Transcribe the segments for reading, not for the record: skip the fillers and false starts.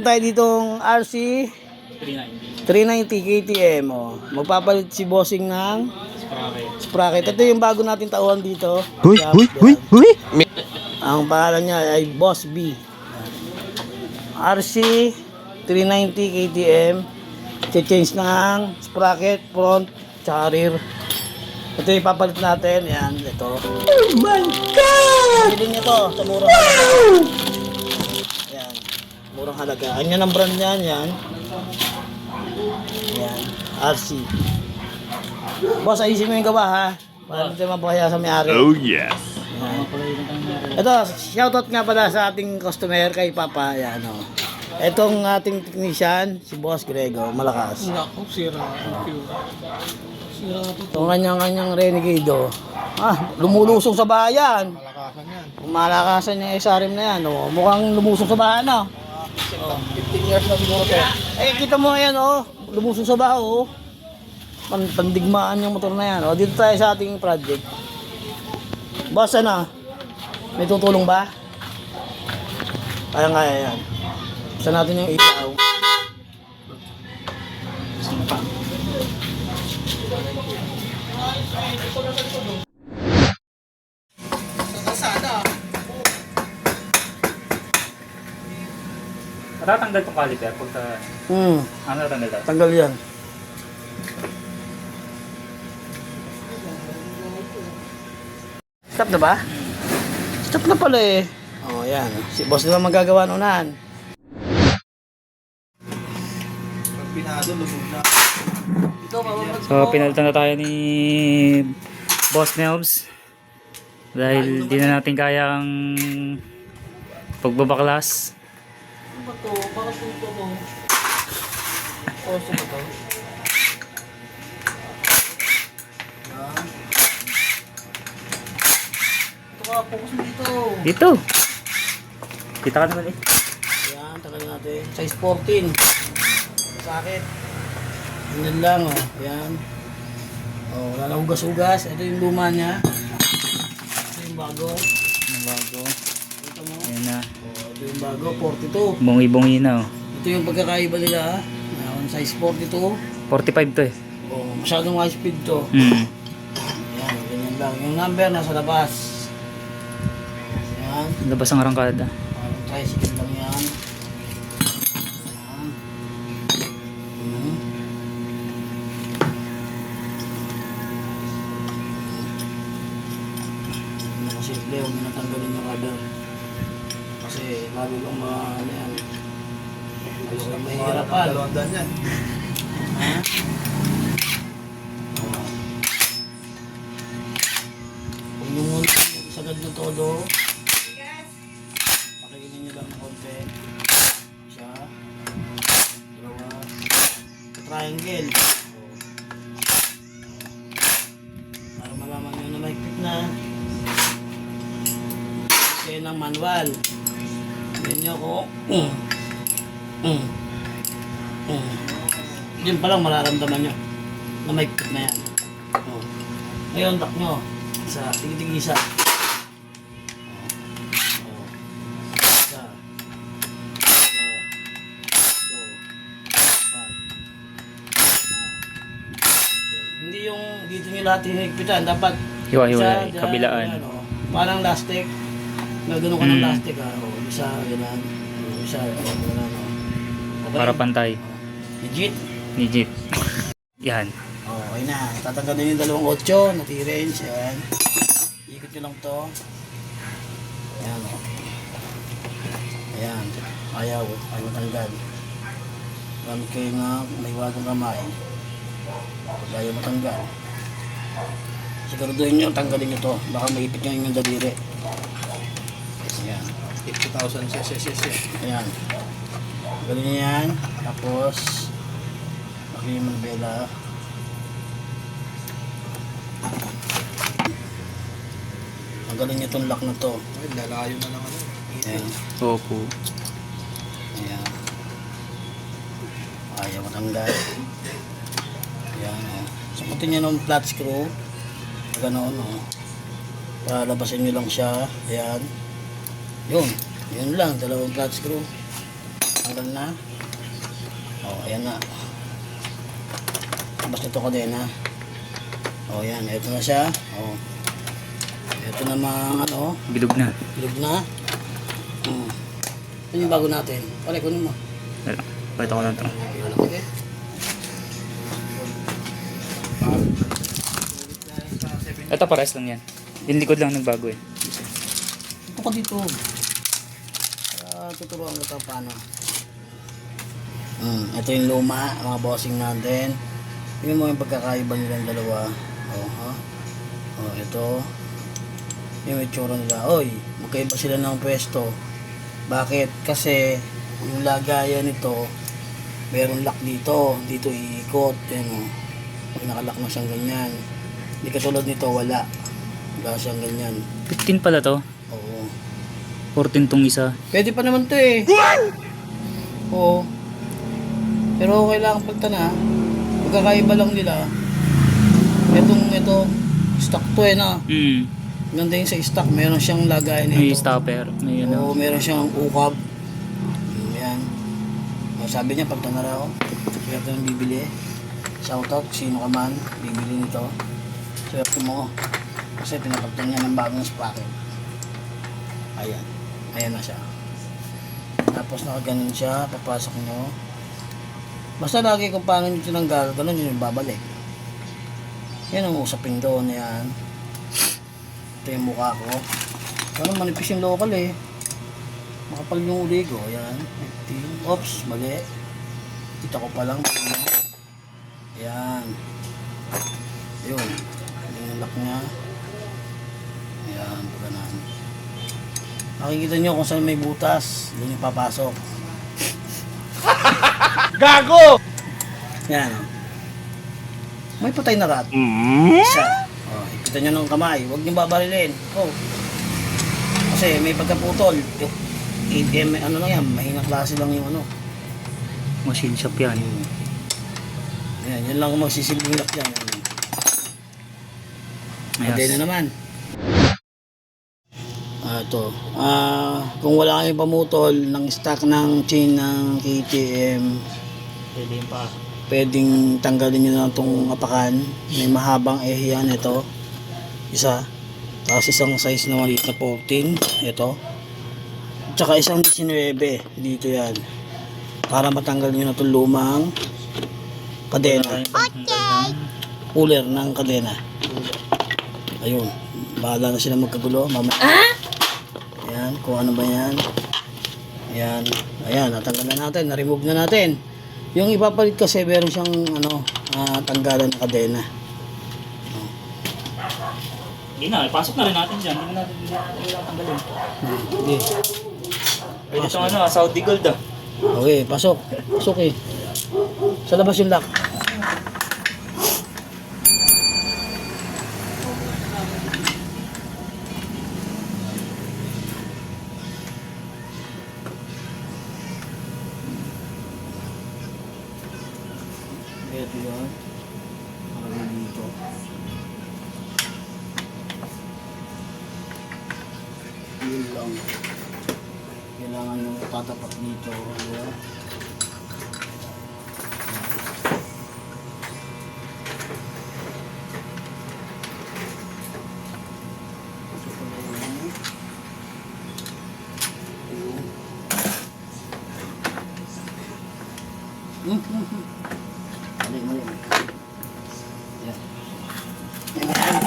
Meron tayo ditong RC 390 KTM. Oh. Magpapalit si bossing ng sprocket. Ito yung bago natin tauhan dito. Huy. Ang pangalan niya ay Boss B. RC 390 KTM. Change ng sprocket, front, tsaka rear. Ito yung ipapalit natin. Yan, ito. Oh my God! Bilhin nyo to sa murang halaga. Yan, murang halaga. Ganyan ang brand yan. Yan, RC. Boss, ayusin mo yung gawa ha. Para hindi tayo mapakaya sa may-ari. Oh yes. Yan. Ito, shoutout nga pala sa ating customer kay Papa. Yan, o. Itong ating technician, si Boss Grego, malakas. Naku, sira. Sira to. Itong kanyang Renegade, lumulusong sa bayan. Malakasan yan. Malakasan yung SRM na yan, o. Mukhang lumusong sa bayan, o. 15 years na siguro to. Kita mo yan, o. Lumusong sa baho, o. Pandigmaan yung motor na yan, o. Dito tayo sa ating project. Boss, ano? May tutulong ba? Kaya yan. Saan natin yung ilaw? Matatanggal tong caliper pagka ano natanggal daw? Tanggal yan. Stop na ba? Stop na pala eh. Oh, yan. Si boss na magagawa nunan. Pag pinado, lubog na. So pinalitan na tayo ni Boss Nelbs dahil di na natin kayang pagbabaklas. Ano ba to? Bakit ito mo? Poso ba to? Yan. Ito ka, focus mo dito. Dito. Kita ka naman eh. Yan, tagal natin. Size 14. Sakit. Ganyan lang, oh. Yan. Oh, wala na hugas-hugas. Ito yung luma niya. Ito yung bago. Ang bago. Ito mo. Ayan na. Oh, ito yung bago, 42. Bungi-bungi na oh. Ito yung pagkakaiba nila, ha. Yan, size 42. 45 to eh. Oh, masyadong high speed to. Mm. Yan, ganyan lang. Yung number nasa labas. Yan. Labas ang arangkada. Parang tricycle lang yan. Yan. Hmm. Nakasimple, huwag nyo natanggalin yung rubber. Kasi lalo lang ano yan. Lalo lang mahihirapan. Dalawang daan yan. Ha? Huwag nyo muna sagad na todo. Pakinggan nyo lang ng konti. Isa. Dalawa. Triangle. Para malaman nyo na mahigpit na. Kasi ng manual. Tignan nyo ko. Diyan pa lang mararamdaman nyo na mahigpit na yan. Oh. Ngayon, lock nyo. Isa, tigil-tigil isa. Oh. Isa. Dalawa. Tatlo. Apat. Hindi yung dito nyo lahat hinigpitan. Dapat Hiwa-hiwalay, isa, kabilaan. yan, oh. Parang lastik. Nagano ka ng lastik, ha. Oh. Isa, gano'n. Oh, isa, gano'n. Oh. Okay. Para pantay. Legit. Legit. Yan. Okay na. Tatanggalin yung dalawang 8 na T-range. Ayan. Ikot nyo lang to. Ayan o. Ayan. Ayaw. Ayaw matanggal. Gamit kayo nga may wagang kamay. Pag ayaw matanggal. Siguraduhin nyo, tanggalin nyo to. Baka maipit nyo yung daliri. Ayan. 50,000 cc. Ayan. Tanggalin nyo yan. Tapos lagyan yung manibela. Tanggalin nyo itong lock na to. Ay, lalayo na naman. Ayan. Opo. Ayan. Ayaw matanggal. Ayan o. Sakutin nyo ng flat screw. Ganoon o. Para labasin nyo lang siya. Ayan. Yun. Yun lang. Dalawang flat screw. tanggal na. Oh, ayan na. Tapos ito kadena. Oh, yan. Ito na siya. Oh. Ito namang ano, Bilog na. bilog na. Ito yung bago natin. Pare, kunin mo. Wala. Pakita ko lang ito. Okay. Ito pares lang yan. Yung likod lang nagbago eh. Ito ka dito. Tuturuan ko ito paano. Ito yung luma, mga bossing natin. Tingnan mo yung pagkakaiba nilang dalawa. Ito. Yung itsura nila. Oy, magkaiba sila ng pwesto. Bakit? Kasi yung lagayan nito, meron lock dito. Dito iikot. Yan o. Pag nakalock na siyang ganyan. Hindi katulad nito, wala. Wala siyang ganyan. 15 pala to. Oo. 14 tong isa. Pwede pa naman to eh. Oo. Pero okay lang pagta na. Magkakaiba lang nila. Ito, stock to eh na. Ganda yung sa stock. Meron siyang lagayan May nito. stopper. May Oo, ano. meron siyang ukab. Ayan. Sabi niya pagta na raw. Kaya ito yung bibili. Shoutout, sino ka man. Bibili nito. Swerte mo. Kasi pinapagtan niya ng bagong sprocket. Ayan. Ayan na siya. Tapos nakaganon siya, papasok nyo. Basta lagi kung paano nyo tinanggal, ganun yun yung babalik. Yan ang usapin doon, yan. Ito yung mukha ko. Pero manipis yung local eh. Makapal yung uli ko, yan. 15. Oops, mali. Kita ko pa lang. Yan. Yun. Yung lock niya. Yan, ganun. Makikita nyo kung saan may butas, doon yung papasok. Gago! Yan. May patay na rat. Isa. Oh, ikita nyo ng kamay, huwag nyo babarilin. Oh. Kasi may pagkaputol. Yung ATM, ano lang yan, mahinang klase lang yung ano. Machine shop yan. Yan, yun lang kung magsisilbing lock yan. Yes. Pwede na naman. Ito. Kung wala kayong pamutol ng stock ng chain ng KTM, Pwede yung pa. pwedeng tanggalin nyo na itong apakan. May mahabang yan ito. Isa. Tapos isang size na maliit na 14. Ito. Tsaka isang 19. Dito yan. Para matanggal nyo na itong lumang kadena. Puller ng kadena. Ayun. Bahala na sila magkagulo. Mamaya. Ayan, kung ano ba yan. Ayan, ayan, natanggal na natin, na-remove na natin. Yung ipapalit kasi meron siyang ano, tanggalan ng kadena. Hindi na, ipasok na rin natin dyan. Hindi na natin tanggalin. Hindi. Pwede itong ano, Saudi Gold ah. Okay, pasok. Pasok eh. Sa labas yung lock. Ito yun. Parang dito. Yun lang. Kailangan nyo tatapat dito. Ayan. Ito na yun. Mali. Yan. Yan.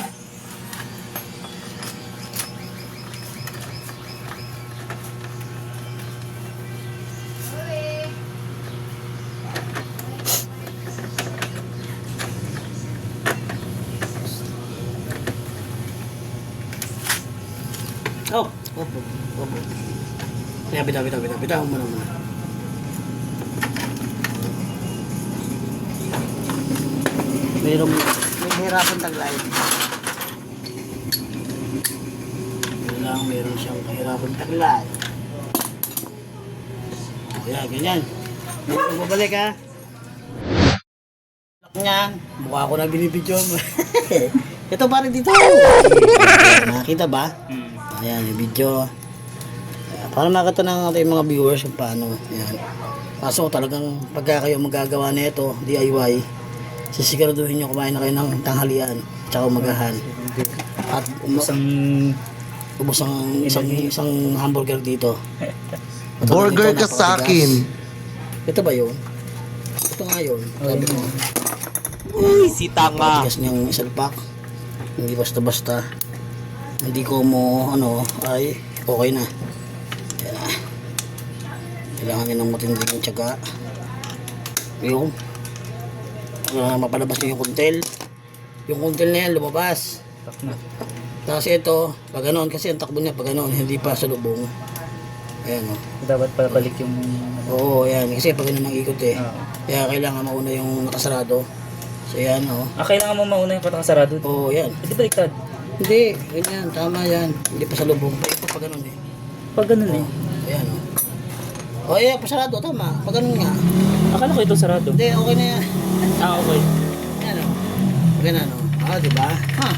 Oh, opo. Kaya bitaw mo na muna. May hirapan taglay. Meron siyang kahirapan taglay. O yan, ganyan. Meron babalik ha. Yan, mukha ko na binibidyo mo. Ito parang dito. Nakita ba? Ayan, yung video. Para makita ng ating mga viewers kung paano. Ayan. Kaso talagang pagka kayo magagawa nito, DIY, sisiguraduhin nyo kumain na kayo ng tanghalian tsaka umagahan. At ubos ang isang hamburger dito. Burger ka sa akin. Ito ba yun? Ito nga yun. Sabi ko. Si tanga. Patigas niyang isalpak. Hindi basta-basta. Hindi ko mo ay okay na. Yan na. Kailangan nyo ng matinding tiyaga. Yung mapalabas nyo yung kuntel. Yung kuntel na yan lumabas. Tapos ito, pag ganoon, kasi ang takbo niya pag ganoon, hindi pa sa lubong. Ayan o. Dapat pabalik yung... Oo, yan. Kasi pag ganoon ang ikot eh. Oo. Kaya kailangan mauna yung nakasarado. So yan o. Kailangan mo mauna yung patakasarado. Oo, yan. Hindi baliktad. Hindi, ganyan. Tama yan. Hindi pa sa lubong. Ito pag ganoon eh. Pag ganun eh. Ayan o. O, ayan, pasarado. Tama. Pag ganoon nga. Akala ko ito sarado. Hindi, okay na yan. Okay. Yan o. Ganyan o. Diba? Ha?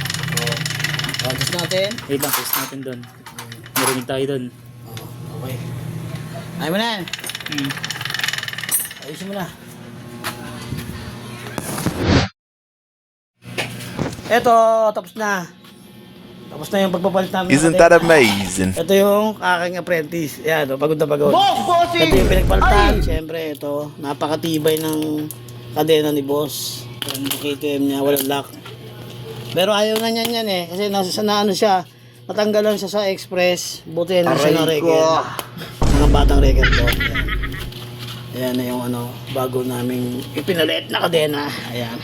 O, adjust natin. Wait lang, post natin doon. Marinig tayo doon. Okay. Ayaw mo na yan. Hmm. Ayusin mo na. Eto, tapos na. Tapos na yung pagpapalit namin. Isn't that amazing? Ito yung aking apprentice. Yan, pagod na pagod. Ito yung pinagpalitan. Siyempre, ito. Napakatibay ng kadena ni boss. Yung KTM niya, walang lock. Pero ayaw na niyan yan eh. Kasi nasa na ano siya. Natanggalan siya sa express. Buti yan siya ng record. Mga batang record to. Ayan na yung bago naming ipinalit na kadena. Ayan.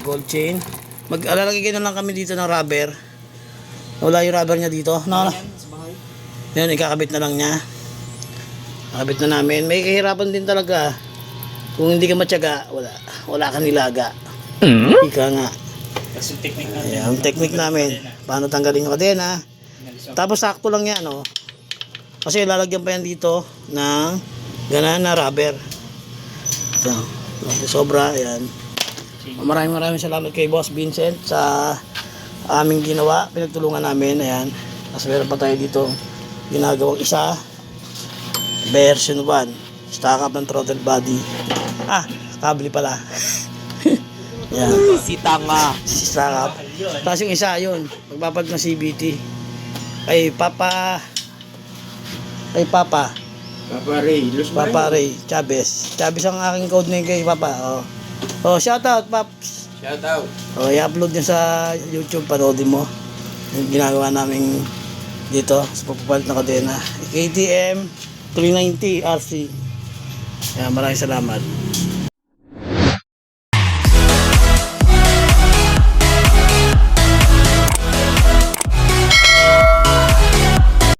Gold chain. Mag-alalagay na lang kami dito ng rubber. Wala yung rubber niya dito. Yan, ikakabit na lang niya. Kakabit na namin. May kahirapan din talaga. Kung hindi ka matyaga, wala kang nilaga. Ika nga. Tapos yung technique natin. Ayan, ang technique namin. Paano tanggalin yung kadena. Tapos sakto lang yan, Kasi lalagyan pa yan dito ng ganahan na rubber. Ito. Sobra, ayan. Maraming salamat kay Boss Vincent sa aming ginawa. Pinagtulungan namin, ayan. Tapos meron pa tayo dito ginagawang isa. Version 1. Stack up ng throttle body. Kable pala. Ayan. Si tanga. Stack up. Tapos yung isa, yun. Magpapalit ng CVT. Kay Papa Ray Chavez. Chavez ang aking code name kay Papa. Shout out, Paps. Shout out. I-upload nyo sa YouTube, panoodin mo yung ginagawa namin dito sa pagpapalit ng kadena. KTM 390 RC. Maraming salamat.